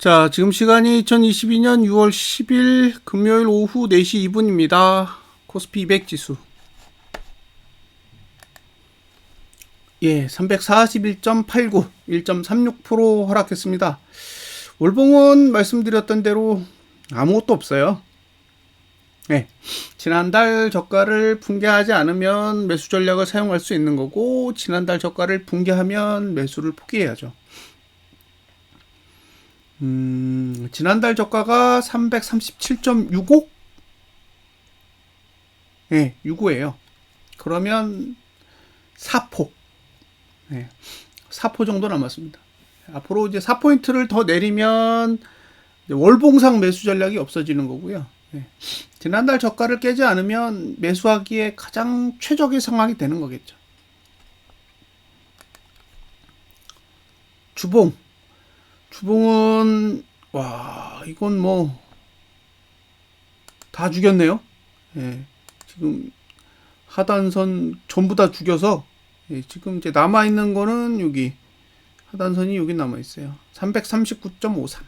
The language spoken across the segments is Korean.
자, 지금 시간이 2022년 6월 10일 금요일 오후 4시 2분입니다. 코스피 200 지수. 341.89, 1.36% 하락했습니다. 월봉은 말씀드렸던 대로 아무것도 없어요. 지난달 저가를 붕괴하지 않으면 매수 전략을 사용할 수 있는 거고, 지난달 저가를 붕괴하면 매수를 포기해야죠. 지난달 저가가 337.65? 65예요. 그러면 4포. 4포 정도 남았습니다. 앞으로 이제 4포인트를 더 내리면 월봉상 매수 전략이 없어지는 거고요. 지난달 저가를 깨지 않으면 매수하기에 가장 최적의 상황이 되는 거겠죠. 주봉은 이건 뭐 다 죽였네요. 지금 하단선 전부 다 죽여서 지금 이제 남아 있는 거는 여기 하단선이 여기 남아 있어요. 339.53.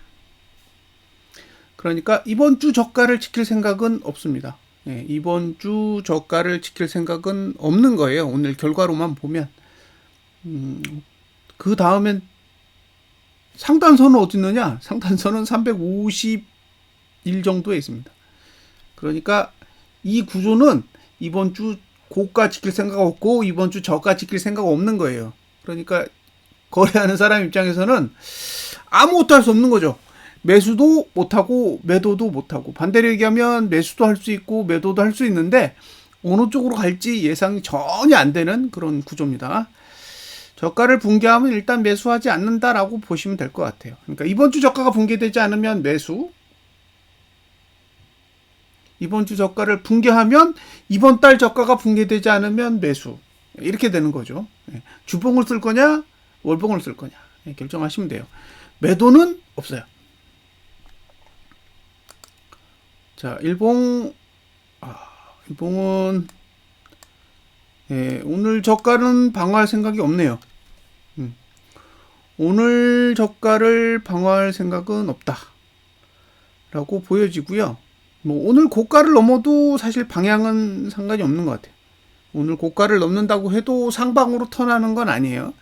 그러니까 이번 주 저가를 지킬 생각은 없습니다. 이번 주 저가를 지킬 생각은 없는 거예요. 오늘 결과로만 보면. 그 다음엔 상단선은 어디 있느냐? 상단선은 351 정도에 있습니다. 그러니까 이 구조는 이번 주 고가 지킬 생각 없고 이번 주 저가 지킬 생각 없는 거예요. 그러니까 거래하는 사람 입장에서는 아무것도 할 수 없는 거죠. 매수도 못하고 매도도 못하고, 반대로 얘기하면 매수도 할 수 있고 매도도 할 수 있는데 어느 쪽으로 갈지 예상이 전혀 안 되는 그런 구조입니다. 저가를 붕괴하면 일단 매수하지 않는다라고 보시면 될 것 같아요. 그러니까 이번 주 저가가 붕괴되지 않으면 매수, 이번 주 저가를 붕괴하면 이번 달 저가가 붕괴되지 않으면 매수, 이렇게 되는 거죠. 주봉을 쓸 거냐 월봉을 쓸 거냐 결정하시면 돼요. 매도는 없어요. 자, 일봉은 오늘 저가는 방어할 생각이 없네요. 오늘 저가를 방어할 생각은 없다라고 보여지고요. 뭐 오늘 고가를 넘어도 사실 방향은 상관이 없는 것 같아요. 오늘 고가를 넘는다고 해도 상방으로 턴하는 건 아니에요.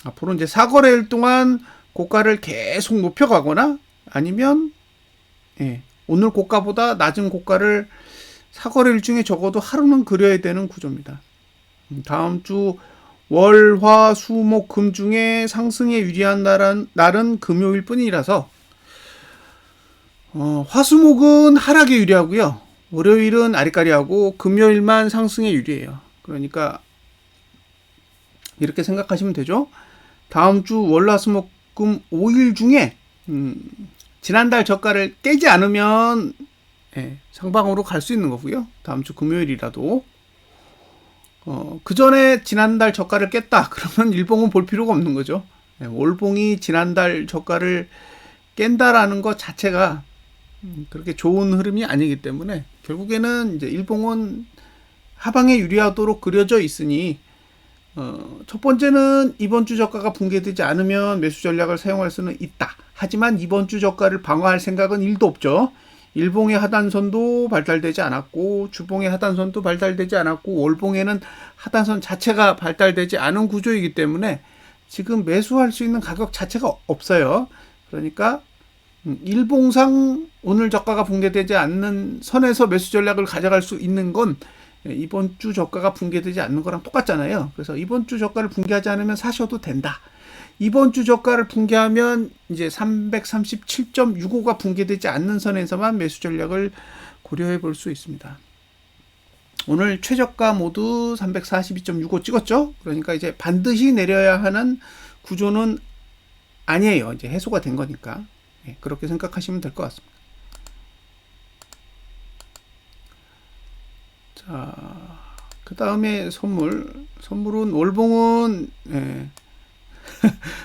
앞으로 이제 사거래일 동안 고가를 계속 높여가거나 아니면 오늘 고가보다 낮은 고가를 사거래일 중에 적어도 하루는 그려야 되는 구조입니다. 다음 주 월, 화, 수, 목, 금 중에 상승에 유리한 날은 금요일 뿐이라서 화수목은 하락에 유리하고요. 월요일은 아리까리하고 금요일만 상승에 유리해요. 그러니까 이렇게 생각하시면 되죠. 다음 주 월, 화, 수, 목, 금 5일 중에 지난달 저가를 깨지 않으면 상방으로 갈 수 있는 거고요. 다음 주 금요일이라도 그 전에 지난달 저가를 깼다 그러면 일봉은 볼 필요가 없는 거죠. 월봉이 지난달 저가를 깬다라는 것 자체가 그렇게 좋은 흐름이 아니기 때문에 결국에는 이제 일봉은 하방에 유리하도록 그려져 있으니 첫 번째는 이번 주 저가가 붕괴되지 않으면 매수 전략을 사용할 수는 있다. 하지만 이번 주 저가를 방어할 생각은 1도 없죠. 일봉의 하단선도 발달되지 않았고 주봉의 하단선도 발달되지 않았고 월봉에는 하단선 자체가 발달되지 않은 구조이기 때문에 지금 매수할 수 있는 가격 자체가 없어요. 그러니까 일봉상 오늘 저가가 붕괴되지 않는 선에서 매수 전략을 가져갈 수 있는 건 이번 주 저가가 붕괴되지 않는 거랑 똑같잖아요. 그래서 이번 주 저가를 붕괴하지 않으면 사셔도 된다. 이번 주 저가를 붕괴하면 이제 337.65가 붕괴되지 않는 선에서만 매수 전략을 고려해 볼 수 있습니다. 오늘 최저가 모두 342.65 찍었죠? 그러니까 이제 반드시 내려야 하는 구조는 아니에요. 이제 해소가 된 거니까. 그렇게 생각하시면 될 것 같습니다. 자, 그 다음에 선물은 월봉은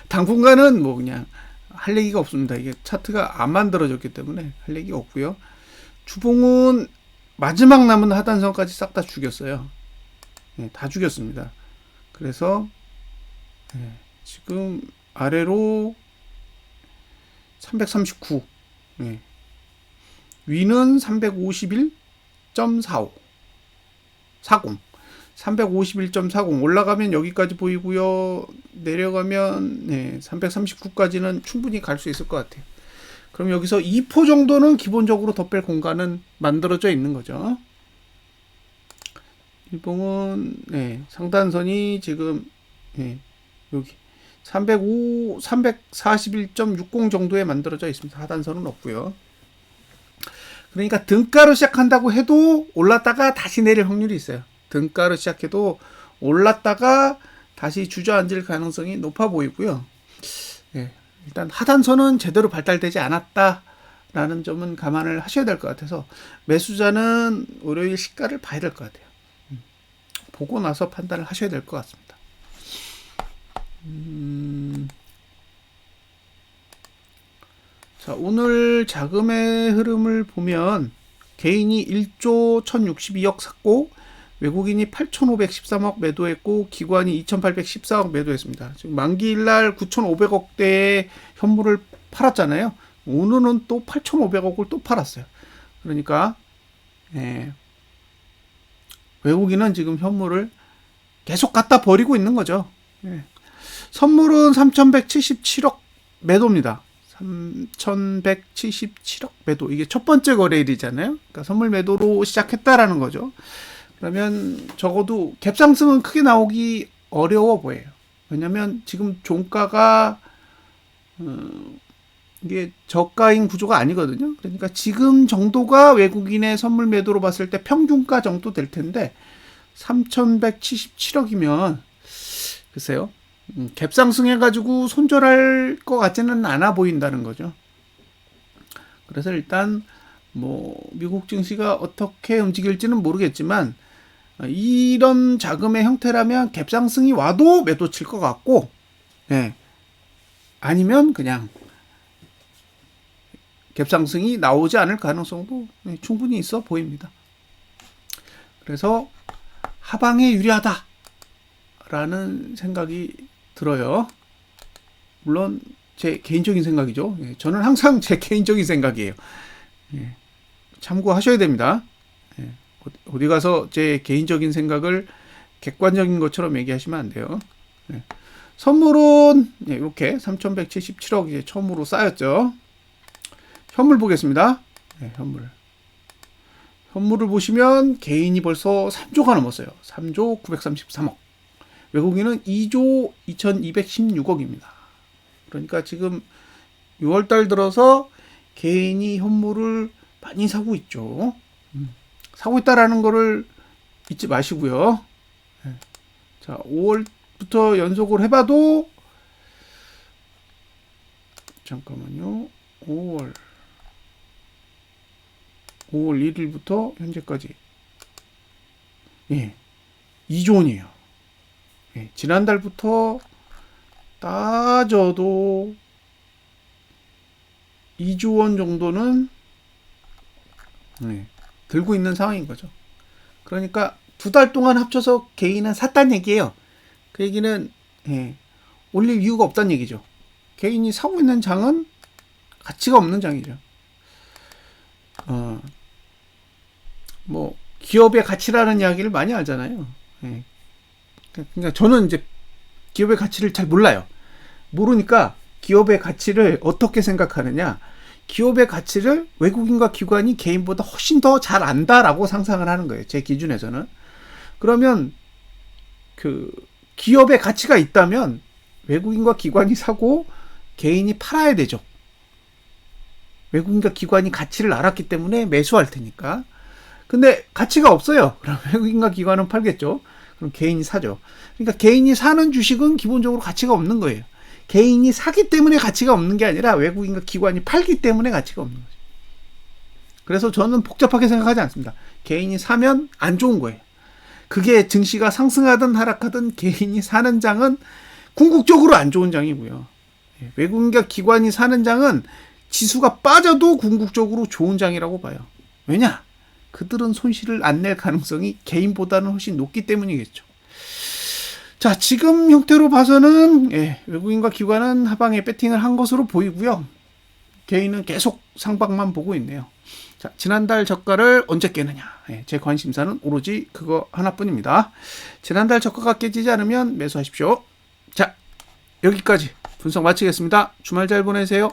당분간은 뭐 그냥 할 얘기가 없습니다. 이게 차트가 안 만들어졌기 때문에 할 얘기가 없고요. 주봉은 마지막 남은 하단선까지 싹 다 죽였어요. 다 죽였습니다. 그래서 지금 아래로 339. 예. 위는 351.45. 40. 351.40 올라가면 여기까지 보이고요. 내려가면 네, 339까지는 충분히 갈 수 있을 것 같아요. 그럼 여기서 2포 정도는 기본적으로 덧뺄 공간은 만들어져 있는 거죠. 일봉은 네, 상단선이 지금 네, 여기 341.60 정도에 만들어져 있습니다. 하단선은 없고요. 그러니까 등가로 시작한다고 해도 올랐다가 다시 내릴 확률이 있어요. 등가로 시작해도 올랐다가 다시 주저앉을 가능성이 높아 보이고요. 네, 일단 하단선은 제대로 발달되지 않았다라는 점은 감안을 하셔야 될 것 같아서 매수자는 월요일 시가를 봐야 될 것 같아요. 보고 나서 판단을 하셔야 될 것 같습니다. 자, 오늘 자금의 흐름을 보면 개인이 1조 1062억 샀고 외국인이 8,513억 매도했고 기관이 2,814억 매도했습니다. 지금 만기일날 9,500억대의 현물을 팔았잖아요. 오늘은 또 8,500억을 또 팔았어요. 그러니까 외국인은 지금 현물을 계속 갖다 버리고 있는 거죠. 선물은 3,177억 매도입니다. 3,177억 매도. 이게 첫 번째 거래일이잖아요. 그러니까 선물 매도로 시작했다라는 거죠. 그러면 적어도 갭상승은 크게 나오기 어려워 보여요. 왜냐면 지금 종가가 이게 저가인 구조가 아니거든요. 그러니까 지금 정도가 외국인의 선물 매도로 봤을 때 평균가 정도 될 텐데 3,177억이면 글쎄요. 갭상승 해가지고 손절할 것 같지는 않아 보인다는 거죠. 그래서 일단 뭐 미국 증시가 어떻게 움직일지는 모르겠지만 이런 자금의 형태라면 갭상승이 와도 매도 칠 것 같고, 아니면 그냥 갭상승이 나오지 않을 가능성도 충분히 있어 보입니다. 그래서 하방에 유리하다라는 생각이 들어요. 물론 제 개인적인 생각이죠. 저는 항상 제 개인적인 생각이에요. 참고하셔야 됩니다. 어디 가서 제 개인적인 생각을 객관적인 것처럼 얘기하시면 안 돼요. 선물은 이렇게 3,177억 이제 처음으로 쌓였죠. 현물 보겠습니다. 현물을 보시면 개인이 벌써 3조가 넘었어요. 3조 933억. 외국인은 2조 2216억입니다. 그러니까 지금 6월달 들어서 개인이 현물을 많이 사고 있죠. 사고 있다라는 거를 잊지 마시고요. 자, 5월부터 연속을 해봐도 잠깐만요. 5월 1일부터 현재까지 2조 원이에요. 지난달부터 따져도 2조 원 정도는 들고 있는 상황인 거죠. 그러니까 2달 동안 합쳐서 개인은 샀다는 얘기예요. 그 얘기는 올릴 이유가 없다는 얘기죠. 개인이 사고 있는 장은 가치가 없는 장이죠. 뭐 기업의 가치라는 이야기를 많이 하잖아요. 그러니까 저는 이제 기업의 가치를 잘 몰라요. 모르니까 기업의 가치를 어떻게 생각하느냐? 기업의 가치를 외국인과 기관이 개인보다 훨씬 더 잘 안다라고 상상을 하는 거예요. 제 기준에서는. 그러면 그 기업의 가치가 있다면 외국인과 기관이 사고 개인이 팔아야 되죠. 외국인과 기관이 가치를 알았기 때문에 매수할 테니까. 근데 가치가 없어요. 그럼 외국인과 기관은 팔겠죠. 그럼 개인이 사죠. 그러니까 개인이 사는 주식은 기본적으로 가치가 없는 거예요. 개인이 사기 때문에 가치가 없는 게 아니라 외국인과 기관이 팔기 때문에 가치가 없는 거죠. 그래서 저는 복잡하게 생각하지 않습니다. 개인이 사면 안 좋은 거예요. 그게 증시가 상승하든 하락하든 개인이 사는 장은 궁극적으로 안 좋은 장이고요. 외국인과 기관이 사는 장은 지수가 빠져도 궁극적으로 좋은 장이라고 봐요. 왜냐? 그들은 손실을 안 낼 가능성이 개인보다는 훨씬 높기 때문이겠죠. 자, 지금 형태로 봐서는 외국인과 기관은 하방에 배팅을 한 것으로 보이고요. 개인은 계속 상방만 보고 있네요. 자, 지난달 저가를 언제 깨느냐. 제 관심사는 오로지 그거 하나뿐입니다. 지난달 저가가 깨지지 않으면 매수하십시오. 자, 여기까지 분석 마치겠습니다. 주말 잘 보내세요.